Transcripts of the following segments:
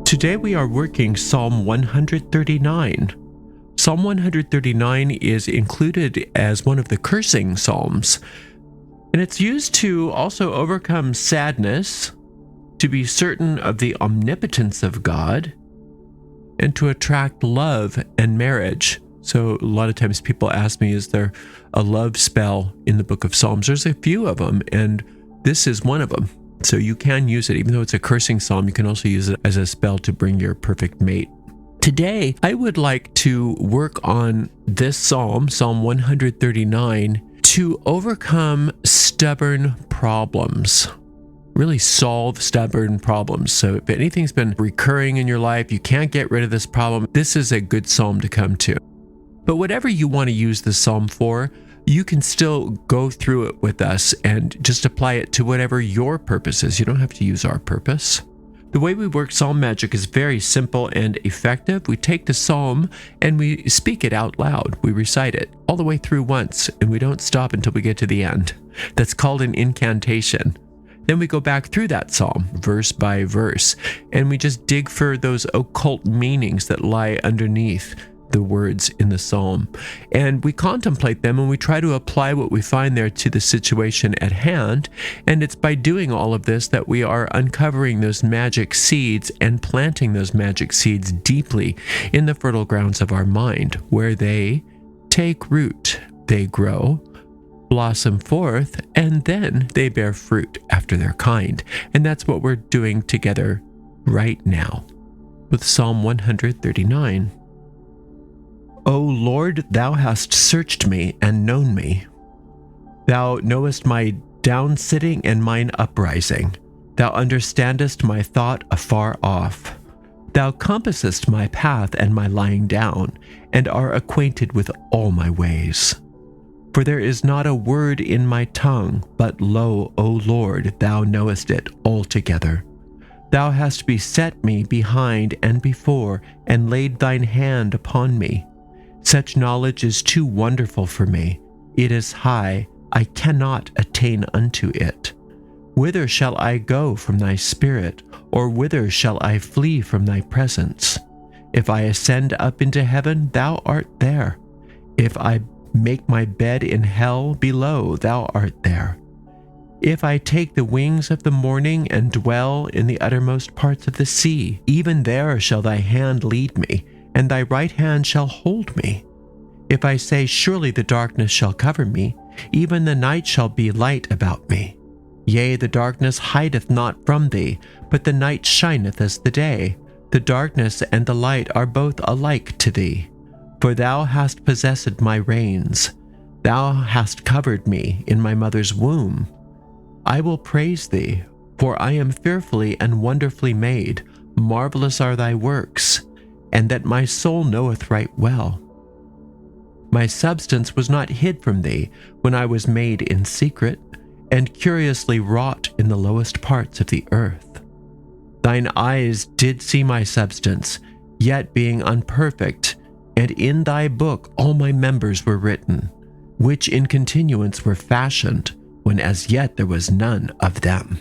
Today we are working Psalm 139. Psalm 139 is included as one of the cursing psalms, and it's used to also overcome sadness, to be certain of the omnipotence of God, and to attract love and marriage. So a lot of times people ask me, is there a love spell in the book of Psalms? There's a few of them, and this is one of them. So you can use it, even though it's a cursing psalm, you can also use it as a spell to bring your perfect mate. Today, I would like to work on this psalm, Psalm 139, to overcome stubborn problems. Really solve stubborn problems. So if anything's been recurring in your life, you can't get rid of this problem, this is a good psalm to come to. But whatever you want to use this psalm for, you can still go through it with us and just apply it to whatever your purpose is. You don't have to use our purpose. The way we work psalm magic is very simple and effective. We take the psalm and we speak it out loud. We recite it all the way through once, and we don't stop until we get to the end. That's called an incantation. Then we go back through that psalm, verse by verse, and we just dig for those occult meanings that lie underneath the words in the psalm. And we contemplate them and we try to apply what we find there to the situation at hand. And it's by doing all of this that we are uncovering those magic seeds and planting those magic seeds deeply in the fertile grounds of our mind, where they take root, they grow, blossom forth, and then they bear fruit after their kind. And that's what we're doing together right now with Psalm 139. O Lord, thou hast searched me and known me. Thou knowest my downsitting and mine uprising. Thou understandest my thought afar off. Thou compassest my path and my lying down, and art acquainted with all my ways. For there is not a word in my tongue, but lo, O Lord, thou knowest it altogether. Thou hast beset me behind and before, and laid thine hand upon me. Such knowledge is too wonderful for me. It is high, I cannot attain unto it. Whither shall I go from thy spirit, or whither shall I flee from thy presence? If I ascend up into heaven, thou art there. If I make my bed in hell below, thou art there. If I take the wings of the morning and dwell in the uttermost parts of the sea, even there shall thy hand lead me, and thy right hand shall hold me. If I say, surely the darkness shall cover me, even the night shall be light about me. Yea, the darkness hideth not from thee, but the night shineth as the day. The darkness and the light are both alike to thee. For thou hast possessed my reins. Thou hast covered me in my mother's womb. I will praise thee, for I am fearfully and wonderfully made. Marvelous are thy works, and that my soul knoweth right well. My substance was not hid from thee when I was made in secret, and curiously wrought in the lowest parts of the earth. Thine eyes did see my substance, yet being unperfect, and in thy book all my members were written, which in continuance were fashioned, when as yet there was none of them.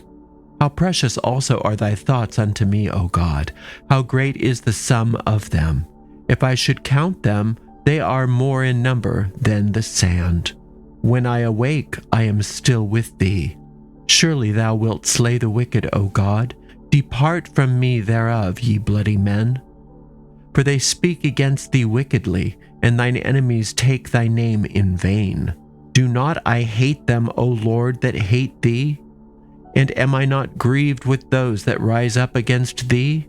How precious also are thy thoughts unto me, O God! How great is the sum of them! If I should count them, they are more in number than the sand. When I awake, I am still with thee. Surely thou wilt slay the wicked, O God. Depart from me thereof, ye bloody men. For they speak against thee wickedly, and thine enemies take thy name in vain. Do not I hate them, O Lord, that hate thee? And am I not grieved with those that rise up against thee?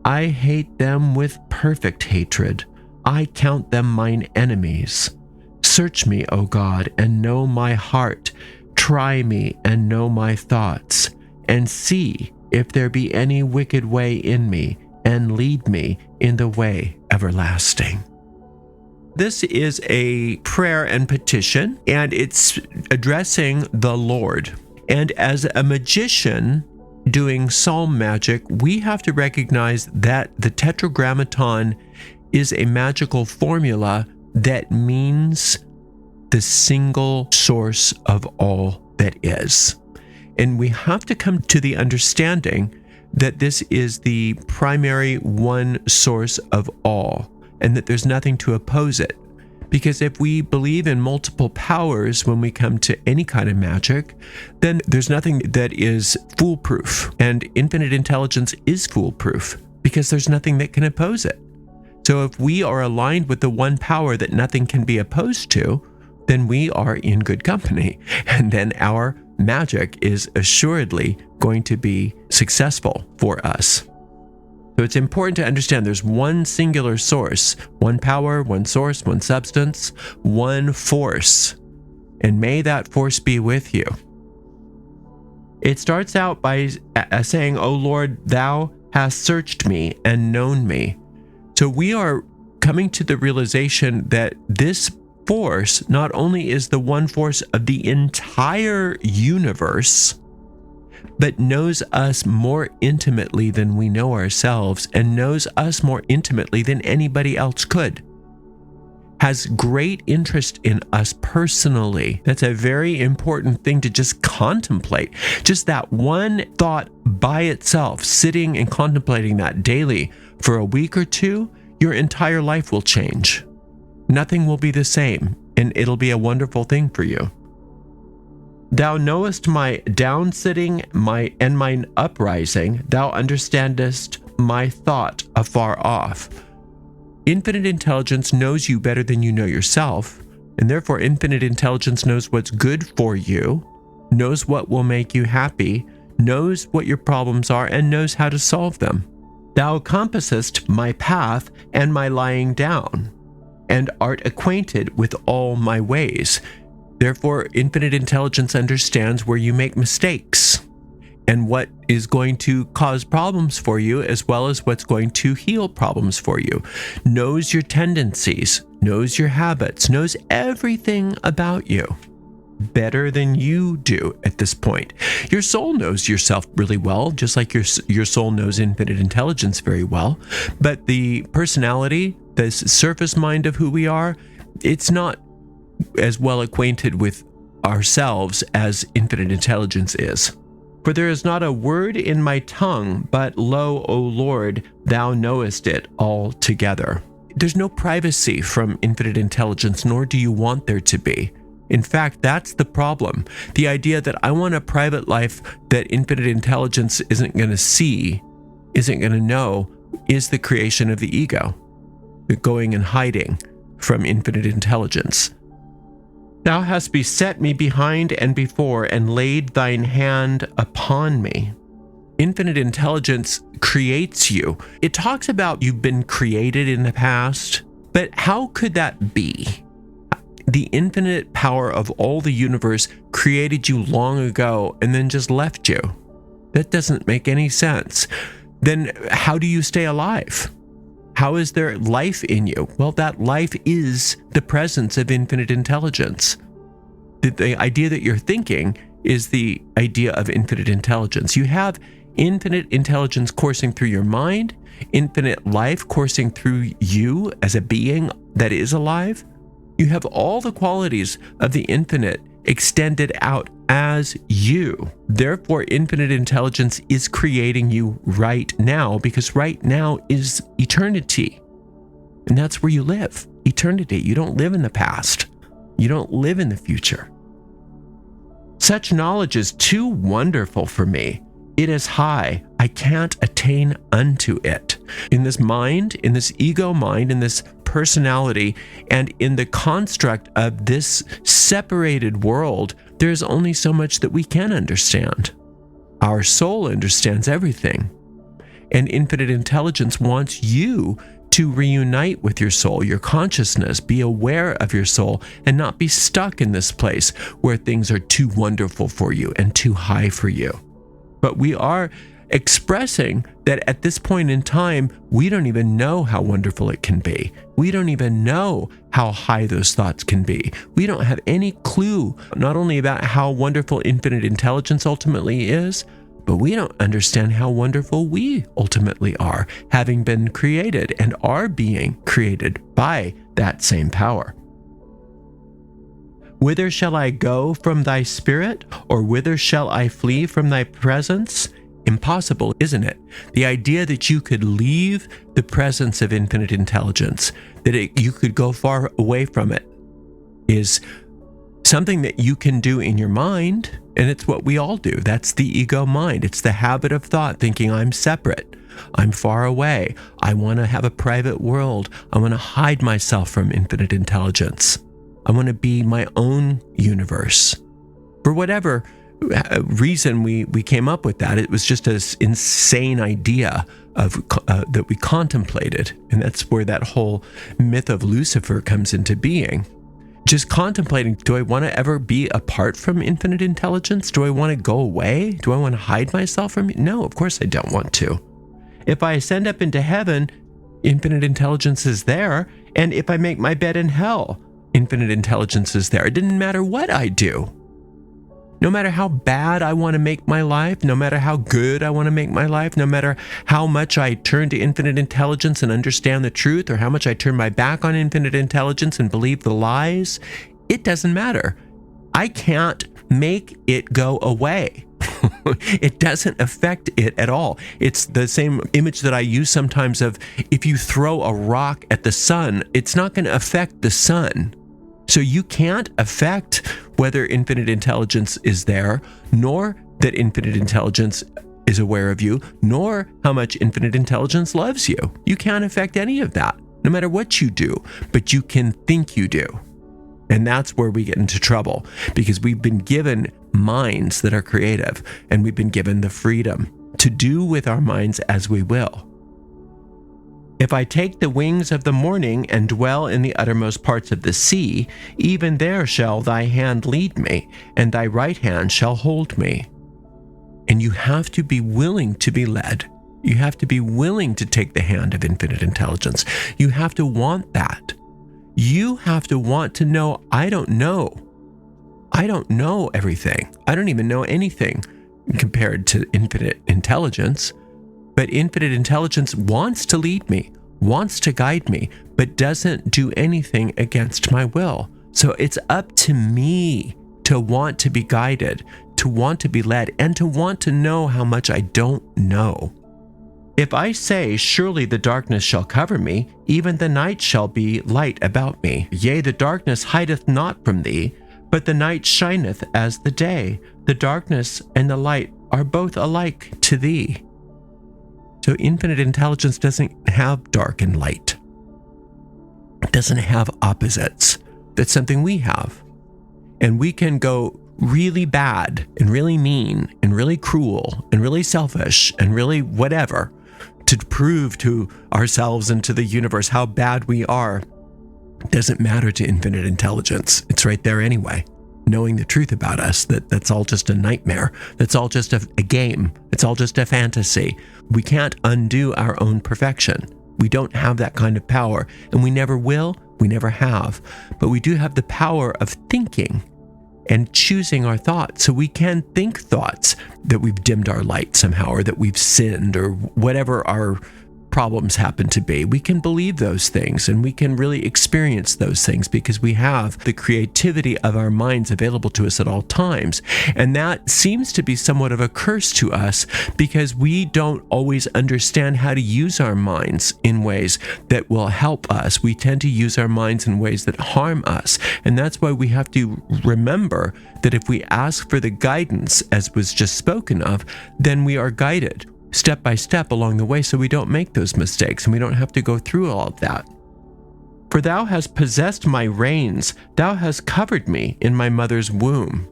I hate them with perfect hatred. I count them mine enemies. Search me, O God, and know my heart. Try me and know my thoughts, and see if there be any wicked way in me, and lead me in the way everlasting. This is a prayer and petition, and it's addressing the Lord. And as a magician doing psalm magic, we have to recognize that the tetragrammaton is a magical formula that means the single source of all that is. And we have to come to the understanding that this is the primary one source of all, and that there's nothing to oppose it. Because if we believe in multiple powers when we come to any kind of magic, then there's nothing that is foolproof. And infinite intelligence is foolproof because there's nothing that can oppose it. So if we are aligned with the one power that nothing can be opposed to, then we are in good company. And then our magic is assuredly going to be successful for us. So it's important to understand there's one singular source, one power, one source, one substance, one force. And may that force be with you. It starts out by saying, "O Lord, thou hast searched me and known me." So we are coming to the realization that this force not only is the one force of the entire universe, but knows us more intimately than we know ourselves, and knows us more intimately than anybody else could. Has great interest in us personally. That's a very important thing to just contemplate. Just that one thought by itself, sitting and contemplating that daily for a week or two, your entire life will change. Nothing will be the same, and it'll be a wonderful thing for you. Thou knowest my downsitting, and mine uprising. Thou understandest my thought afar off. Infinite intelligence knows you better than you know yourself, and therefore infinite intelligence knows what's good for you, knows what will make you happy, knows what your problems are, and knows how to solve them. Thou compassest my path and my lying down, and art acquainted with all my ways. Therefore, infinite intelligence understands where you make mistakes and what is going to cause problems for you, as well as what's going to heal problems for you. Knows your tendencies, knows your habits, knows everything about you better than you do at this point. Your soul knows yourself really well, just like your soul knows infinite intelligence very well. But the personality, the surface mind of who we are, it's not as well acquainted with ourselves as infinite intelligence is. For there is not a word in my tongue, but lo, O Lord, thou knowest it altogether. There's no privacy from infinite intelligence, nor do you want there to be. In fact, that's the problem. The idea that I want a private life that infinite intelligence isn't going to see, isn't going to know, is the creation of the ego, the going and hiding from infinite intelligence. Thou hast beset me behind and before, and laid thine hand upon me. Infinite intelligence creates you. It talks about you've been created in the past, but how could that be? The infinite power of all the universe created you long ago and then just left you. That doesn't make any sense. Then how do you stay alive? How is there life in you? Well, that life is the presence of infinite intelligence. The idea that you're thinking is the idea of infinite intelligence. You have infinite intelligence coursing through your mind, infinite life coursing through you as a being that is alive. You have all the qualities of the infinite extended out as you. Therefore, infinite intelligence is creating you right now, because right now is eternity. And that's where you live, eternity. You don't live in the past. You don't live in the future. Such knowledge is too wonderful for me. It is high. I can't attain unto it. In this mind, in this ego mind, in this personality, and in the construct of this separated world, there's only so much that we can understand. Our soul understands everything. And infinite intelligence wants you to reunite with your soul, your consciousness, be aware of your soul, and not be stuck in this place where things are too wonderful for you and too high for you. But we are expressing that at this point in time, we don't even know how wonderful it can be. We don't even know how high those thoughts can be. We don't have any clue, not only about how wonderful infinite intelligence ultimately is, but we don't understand how wonderful we ultimately are, having been created and are being created by that same power. Whither shall I go from thy spirit, or whither shall I flee from thy presence? impossible, isn't it? The idea that you could leave the presence of infinite intelligence, that you could go far away from it, is something that you can do in your mind, and it's what we all do. That's the ego mind. It's the habit of thought, thinking I'm separate, I'm far away, I want to have a private world, I want to hide myself from infinite intelligence, I want to be my own universe. For whatever reason we came up with that, it was just an insane idea of that we contemplated, and that's where that whole myth of Lucifer comes into being. Just contemplating, do I want to ever be apart from infinite intelligence? Do I want to go away? Do I want to hide myself from it? No, of course I don't want to. If I ascend up into heaven, infinite intelligence is there. And if I make my bed in hell, infinite intelligence is there. It didn't matter what I do. No matter how bad I want to make my life, no matter how good I want to make my life, no matter how much I turn to infinite intelligence and understand the truth, or how much I turn my back on infinite intelligence and believe the lies, it doesn't matter. I can't make it go away. It doesn't affect it at all. It's the same image that I use sometimes of, if you throw a rock at the sun, it's not going to affect the sun. So you can't affect whether infinite intelligence is there, nor that infinite intelligence is aware of you, nor how much infinite intelligence loves you. You can't affect any of that, no matter what you do, but you can think you do. And that's where we get into trouble, because we've been given minds that are creative, and we've been given the freedom to do with our minds as we will. If I take the wings of the morning and dwell in the uttermost parts of the sea, even there shall thy hand lead me, and thy right hand shall hold me. And you have to be willing to be led. You have to be willing to take the hand of infinite intelligence. You have to want that. You have to want to know, I don't know. I don't know everything. I don't even know anything compared to infinite intelligence. But infinite intelligence wants to lead me, wants to guide me, but doesn't do anything against my will. So it's up to me to want to be guided, to want to be led, and to want to know how much I don't know. If I say, surely the darkness shall cover me, even the night shall be light about me. Yea, the darkness hideth not from thee, but the night shineth as the day. The darkness and the light are both alike to thee. So infinite intelligence doesn't have dark and light. It doesn't have opposites. That's something we have. And we can go really bad and really mean and really cruel and really selfish and really whatever to prove to ourselves and to the universe how bad we are. It doesn't matter to infinite intelligence. It's right there anyway. Knowing the truth about us, that's all just a nightmare. That's all just a game. It's all just a fantasy. We can't undo our own perfection. We don't have that kind of power, and we never will, we never have. But we do have the power of thinking and choosing our thoughts. So we can think thoughts that we've dimmed our light somehow, or that we've sinned, or whatever our problems happen to be. We can believe those things, and we can really experience those things because we have the creativity of our minds available to us at all times. And that seems to be somewhat of a curse to us because we don't always understand how to use our minds in ways that will help us. We tend to use our minds in ways that harm us. And that's why we have to remember that if we ask for the guidance, as was just spoken of, then we are guided step by step along the way, so we don't make those mistakes and we don't have to go through all of that. For thou hast possessed my reins, thou hast covered me in my mother's womb.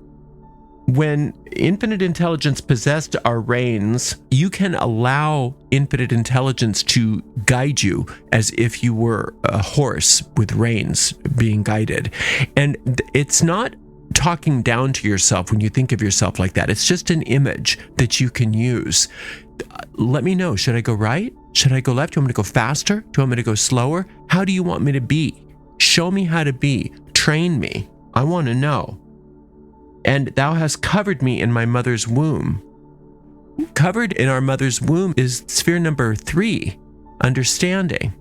When infinite intelligence possessed our reins, you can allow infinite intelligence to guide you as if you were a horse with reins being guided. And it's not talking down to yourself when you think of yourself like that. It's just an image that you can use. Let me know, should I go right? Should I go left? Do you want me to go faster? Do you want me to go slower? How do you want me to be? Show me how to be. Train me. I want to know. And thou hast covered me in my mother's womb. Covered in our mother's womb is sphere number 3, understanding.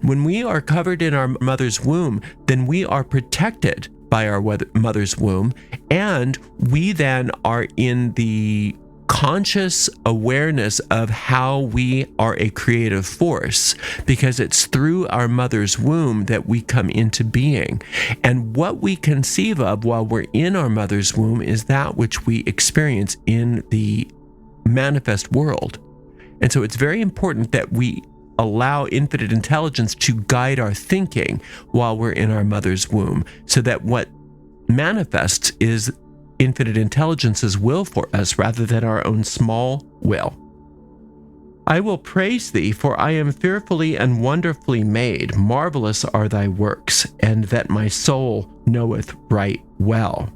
When we are covered in our mother's womb, then we are protected by our mother's womb, and we then are in the conscious awareness of how we are a creative force, because it's through our mother's womb that we come into being. And what we conceive of while we're in our mother's womb is that which we experience in the manifest world. And so it's very important that we allow infinite intelligence to guide our thinking while we're in our mother's womb, so that what manifests is infinite intelligence's will for us rather than our own small will. I will praise thee, for I am fearfully and wonderfully made. Marvelous are thy works, and that my soul knoweth right well.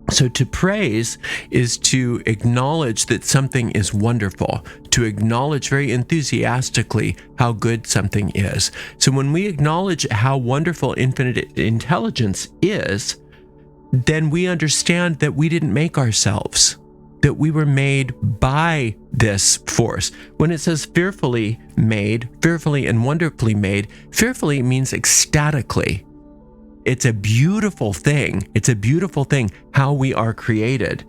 So to praise is to acknowledge that something is wonderful, to acknowledge very enthusiastically how good something is. So when we acknowledge how wonderful infinite intelligence is, then we understand that we didn't make ourselves, that we were made by this force. When it says fearfully made, fearfully and wonderfully made, fearfully means ecstatically. It's a beautiful thing. It's a beautiful thing how we are created.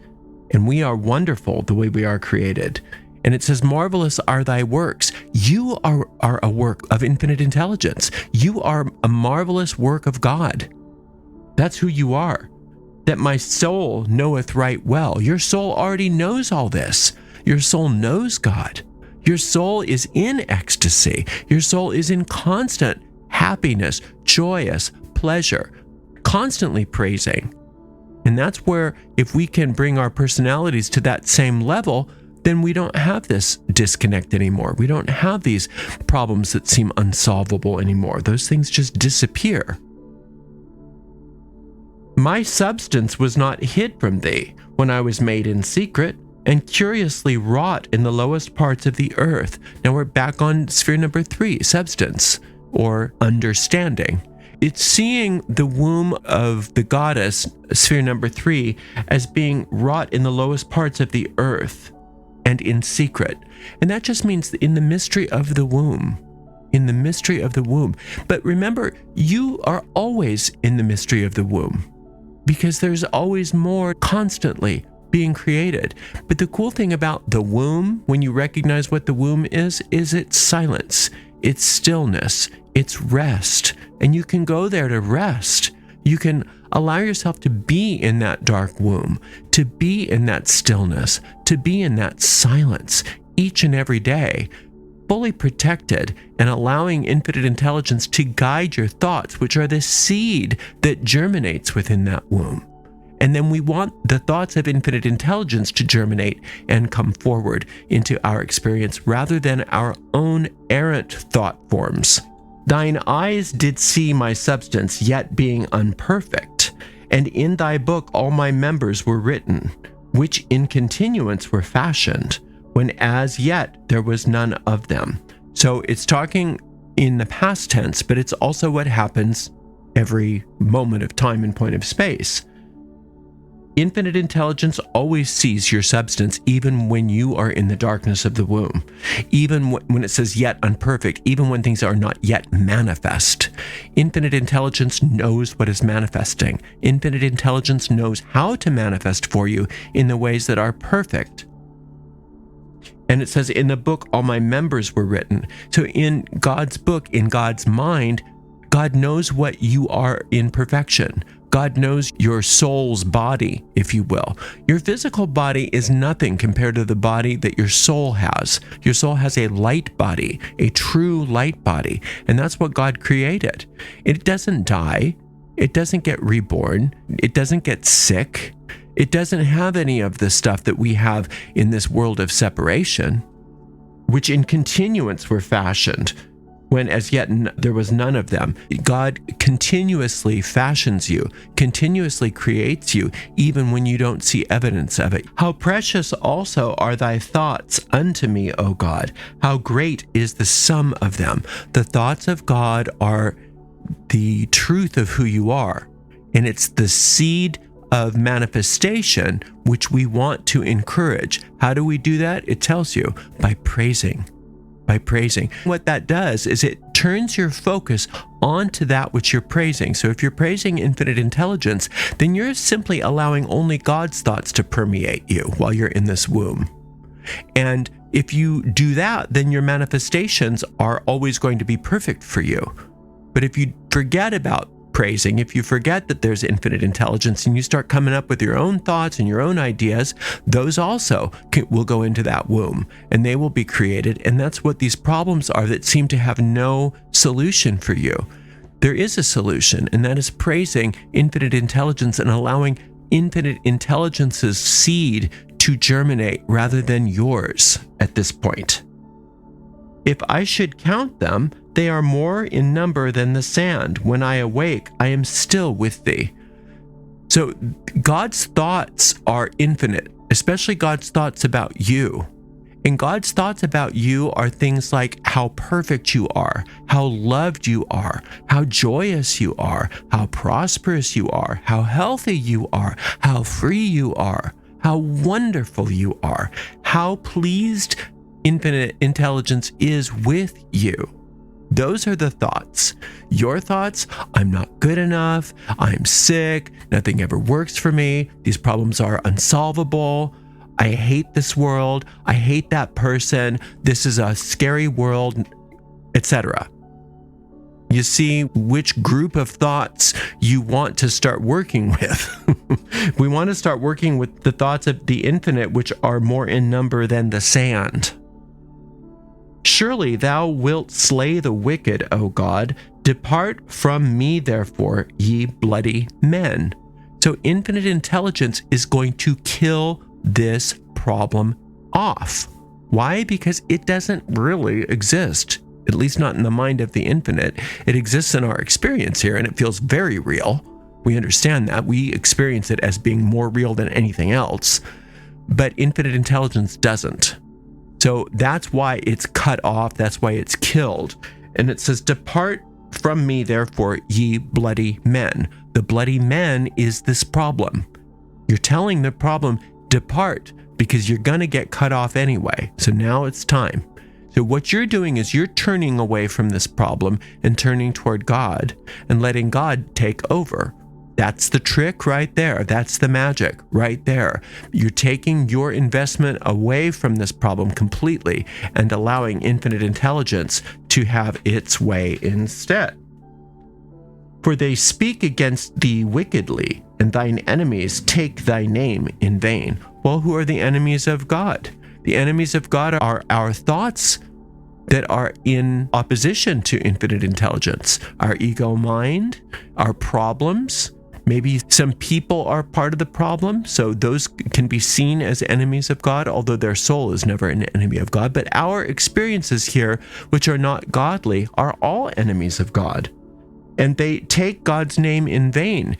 And we are wonderful the way we are created. And it says, marvelous are thy works. You are a work of infinite intelligence. You are a marvelous work of God. That's who you are. That my soul knoweth right well. Your soul already knows all this. Your soul knows God. Your soul is in ecstasy. Your soul is in constant happiness, joyous pleasure, constantly praising. And that's where, if we can bring our personalities to that same level, then we don't have this disconnect anymore. We don't have these problems that seem unsolvable anymore. Those things just disappear. My substance was not hid from thee when I was made in secret and curiously wrought in the lowest parts of the earth. Now we're back on sphere number 3, substance, or understanding. It's seeing the womb of the goddess, sphere number 3, as being wrought in the lowest parts of the earth and in secret. And that just means in the mystery of the womb. In the mystery of the womb. But remember, you are always in the mystery of the womb, because there's always more constantly being created. But the cool thing about the womb, when you recognize what the womb is its silence, its stillness, its rest. And you can go there to rest. You can allow yourself to be in that dark womb, to be in that stillness, to be in that silence each and every day, fully protected, and allowing infinite intelligence to guide your thoughts, which are the seed that germinates within that womb. And then we want the thoughts of infinite intelligence to germinate and come forward into our experience rather than our own errant thought forms. Thine eyes did see my substance, yet being unperfect, and in thy book all my members were written, which in continuance were fashioned, when as yet there was none of them. So it's talking in the past tense, but it's also what happens every moment of time and point of space. Infinite intelligence always sees your substance, even when you are in the darkness of the womb, even when it says yet unperfect, even when things are not yet manifest. Infinite intelligence knows what is manifesting. Infinite intelligence knows how to manifest for you in the ways that are perfect. And it says, in the book, all my members were written. So in God's book, in God's mind, God knows what you are in perfection. God knows your soul's body, if you will. Your physical body is nothing compared to the body that your soul has. Your soul has a light body, a true light body, and that's what God created. It doesn't die. It doesn't get reborn. It doesn't get sick. It doesn't have any of the stuff that we have in this world of separation, which in continuance were fashioned, when as yet there was none of them. God continuously fashions you, continuously creates you, even when you don't see evidence of it. How precious also are thy thoughts unto me, O God. How great is the sum of them. The thoughts of God are the truth of who you are, and it's the seed of manifestation which we want to encourage. How do we do that? It tells you by praising by praising. What that does is it turns your focus onto that which you're praising. So if you're praising infinite intelligence, then you're simply allowing only God's thoughts to permeate you while you're in this womb. And if you do that, then your manifestations are always going to be perfect for you. But if you forget about praising, if you forget that there's infinite intelligence and you start coming up with your own thoughts and your own ideas, those also will go into that womb and they will be created. And that's what these problems are that seem to have no solution for you. There is a solution, and that is praising infinite intelligence and allowing infinite intelligence's seed to germinate rather than yours at this point. If I should count them, they are more in number than the sand. When I awake, I am still with thee. So God's thoughts are infinite, especially God's thoughts about you. And God's thoughts about you are things like how perfect you are, how loved you are, how joyous you are, how prosperous you are, how healthy you are, how free you are, how wonderful you are, how pleased infinite intelligence is with you. Those are the thoughts. Your thoughts, I'm not good enough, I'm sick, nothing ever works for me, these problems are unsolvable, I hate this world, I hate that person, this is a scary world, etc. You see which group of thoughts you want to start working with. We want to start working with the thoughts of the infinite, which are more in number than the sand. Surely thou wilt slay the wicked, O God. Depart from me, therefore, ye bloody men. So infinite intelligence is going to kill this problem off. Why? Because it doesn't really exist, at least not in the mind of the infinite. It exists in our experience here, and it feels very real. We understand that. We experience it as being more real than anything else. But infinite intelligence doesn't. So that's why it's cut off. That's why it's killed. And it says, depart from me, therefore, ye bloody men. The bloody men is this problem. You're telling the problem, depart, because you're going to get cut off anyway. So now it's time. So what you're doing is you're turning away from this problem and turning toward God and letting God take over. That's the trick right there. That's the magic right there. You're taking your investment away from this problem completely and allowing infinite intelligence to have its way instead. For they speak against thee wickedly, and thine enemies take thy name in vain. Well, who are the enemies of God? The enemies of God are our thoughts that are in opposition to infinite intelligence. Our ego mind, our problems. Maybe some people are part of the problem, so those can be seen as enemies of God, although their soul is never an enemy of God. But our experiences here, which are not godly, are all enemies of God. And they take God's name in vain.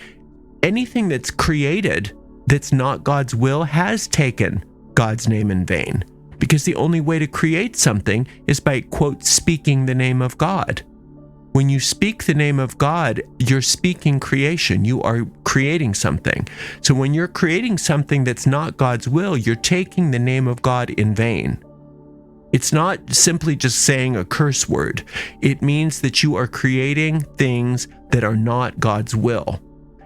Anything that's created that's not God's will has taken God's name in vain. Because the only way to create something is by, quote, speaking the name of God. When you speak the name of God, you're speaking creation. You are creating something. So when you're creating something that's not God's will, you're taking the name of God in vain. It's not simply just saying a curse word. It means that you are creating things that are not God's will.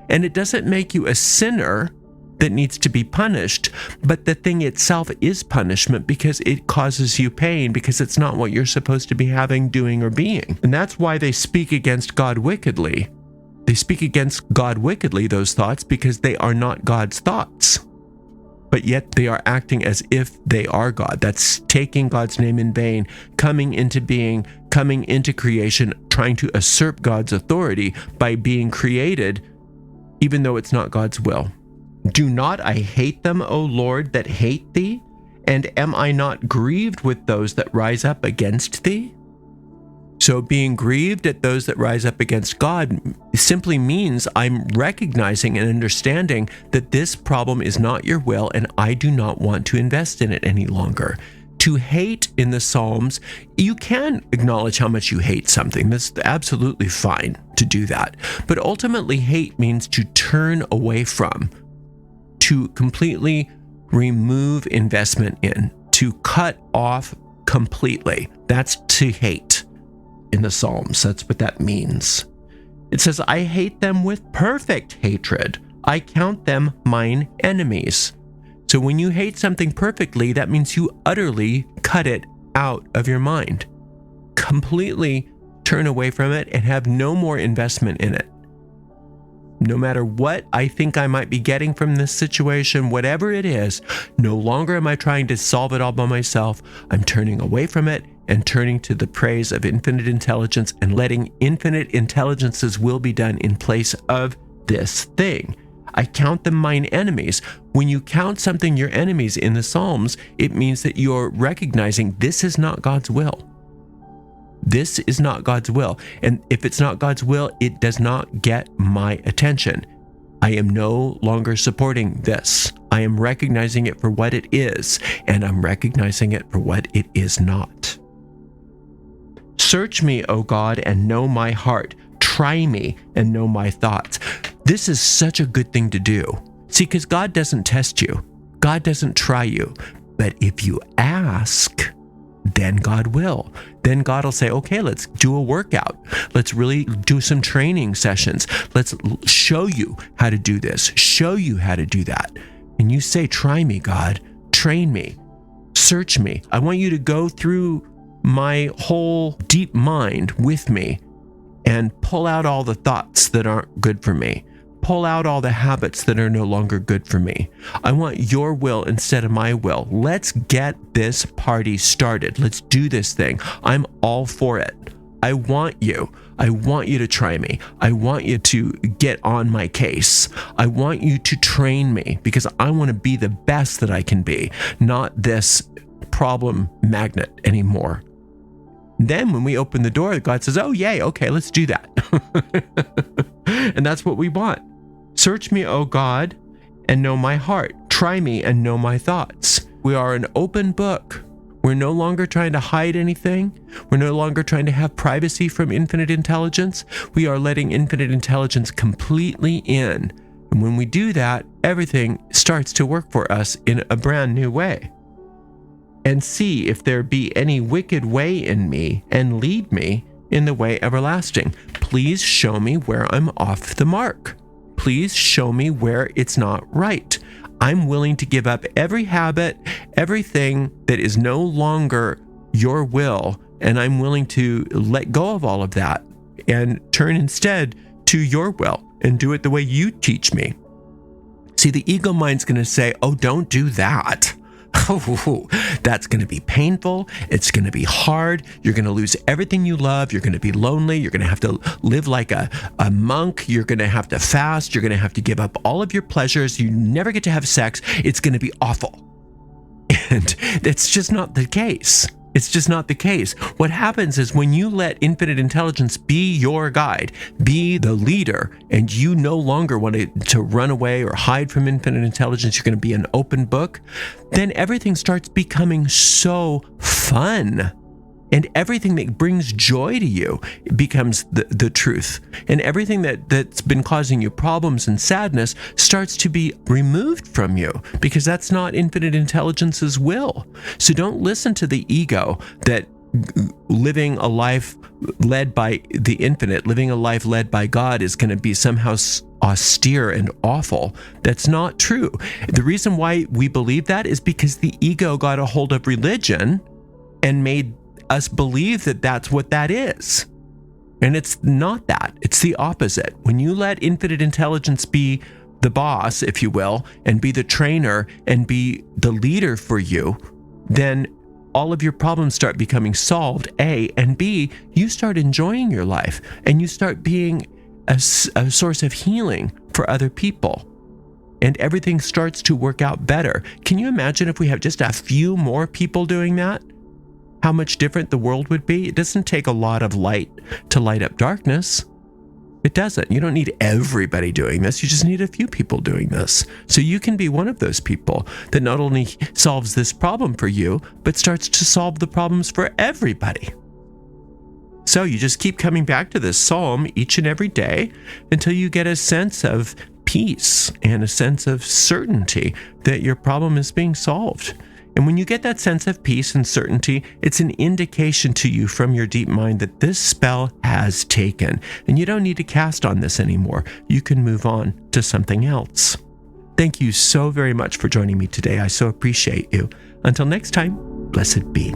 And it doesn't make you a sinner that needs to be punished, but the thing itself is punishment because it causes you pain, because it's not what you're supposed to be having, doing, or being. And that's why they speak against God wickedly. They speak against God wickedly, those thoughts, because they are not God's thoughts. But yet they are acting as if they are God. That's taking God's name in vain, coming into being, coming into creation, trying to usurp God's authority by being created, even though it's not God's will. Do not I hate them, O Lord, that hate thee? And am I not grieved with those that rise up against thee? So being grieved at those that rise up against God simply means I'm recognizing and understanding that this problem is not your will and I do not want to invest in it any longer. To hate in the Psalms, you can acknowledge how much you hate something. That's absolutely fine to do that. But ultimately, hate means to turn away from, to completely remove investment in, to cut off completely. That's to hate in the Psalms. That's what that means. It says, I hate them with perfect hatred. I count them mine enemies. So when you hate something perfectly, that means you utterly cut it out of your mind. Completely turn away from it and have no more investment in it. No matter what I think I might be getting from this situation, whatever it is, no longer am I trying to solve it all by myself. I'm turning away from it and turning to the praise of infinite intelligence and letting infinite intelligence's will be done in place of this thing. I count them mine enemies. When you count something your enemies in the Psalms, it means that you're recognizing this is not God's will. This is not God's will. And if it's not God's will, it does not get my attention. I am no longer supporting this. I am recognizing it for what it is, and I'm recognizing it for what it is not. Search me, O God, and know my heart. Try me and know my thoughts. This is such a good thing to do. See, because God doesn't test you. God doesn't try you. But if you ask, then God will. Then God will say, okay, let's do a workout. Let's really do some training sessions. Let's show you how to do this, show you how to do that. And you say, try me, God, train me, search me. I want you to go through my whole deep mind with me and pull out all the thoughts that aren't good for me. Pull out all the habits that are no longer good for me. I want your will instead of my will. Let's get this party started. Let's do this thing. I'm all for it. I want you. I want you to try me. I want you to get on my case. I want you to train me because I want to be the best that I can be, not this problem magnet anymore. Then when we open the door, God says, oh, yay, okay, let's do that. And that's what we want. Search me, O God, and know my heart. Try me and know my thoughts. We are an open book. We're no longer trying to hide anything. We're no longer trying to have privacy from infinite intelligence. We are letting infinite intelligence completely in. And when we do that, everything starts to work for us in a brand new way. And see if there be any wicked way in me, and lead me in the way everlasting. Please show me where I'm off the mark. Please show me where it's not right. I'm willing to give up every habit, everything that is no longer your will, and I'm willing to let go of all of that and turn instead to your will and do it the way you teach me. See, the ego mind's going to say, oh, don't do that. Oh, that's going to be painful. It's going to be hard. You're going to lose everything you love. You're going to be lonely. You're going to have to live like a monk. You're going to have to fast. You're going to have to give up all of your pleasures. You never get to have sex. It's going to be awful. And it's just not the case. It's just not the case. What happens is when you let infinite intelligence be your guide, be the leader, and you no longer want to run away or hide from infinite intelligence, you're going to be an open book, then everything starts becoming so fun. And everything that brings joy to you becomes the truth. And everything that's been causing you problems and sadness starts to be removed from you because that's not infinite intelligence's will. So don't listen to the ego that living a life led by the infinite, living a life led by God is going to be somehow austere and awful. That's not true. The reason why we believe that is because the ego got a hold of religion and made us believe that that's what that is. And it's not that. It's the opposite. When you let infinite intelligence be the boss, if you will, and be the trainer and be the leader for you, then all of your problems start becoming solved, A, and B, you start enjoying your life and you start being a source of healing for other people. And everything starts to work out better. Can you imagine if we have just a few more people doing that? How much different the world would be? It doesn't take a lot of light to light up darkness. It doesn't. You don't need everybody doing this. You just need a few people doing this. So you can be one of those people that not only solves this problem for you, but starts to solve the problems for everybody. So you just keep coming back to this psalm each and every day until you get a sense of peace and a sense of certainty that your problem is being solved. And when you get that sense of peace and certainty, it's an indication to you from your deep mind that this spell has taken, and you don't need to cast on this anymore. You can move on to something else. Thank you so very much for joining me today. I so appreciate you. Until next time, blessed be.